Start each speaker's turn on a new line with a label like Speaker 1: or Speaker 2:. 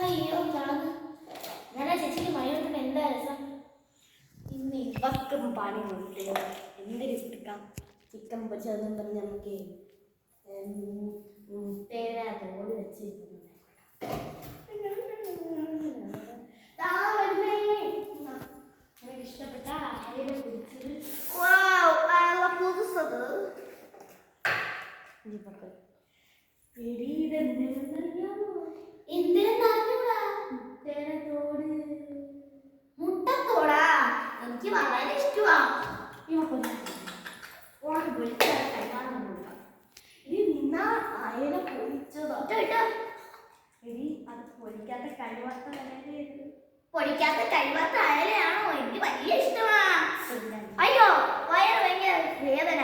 Speaker 1: അയ്യോ ഞാൻ ചേച്ചിക്ക് മഴ എന്താ രസം. ഇന്ന് ഇവക്കും പണി കൊടുത്ത് എന്തൊരു എടുക്കാം. ചിക്കൻ പൊരിച്ചതെന്നും പറഞ്ഞ് നമുക്ക് മുട്ടയുടെ തോട് വെച്ച് ഇഷ്ടപ്പെട്ട അയല പൊരിച്ചത് പുതുസത് മുട്ടത്തോടാ എനിക്ക് വളരെ ഇഷ്ടമാ. അയല പൊരിച്ചതാ എടി, അത് പൊരിക്കാത്ത കഴിവാത്ത അയലയാണോ? എനിക്ക് വലിയ ഇഷ്ടമാ. അയ്യോ വയറ് ഭയങ്കര വേദന.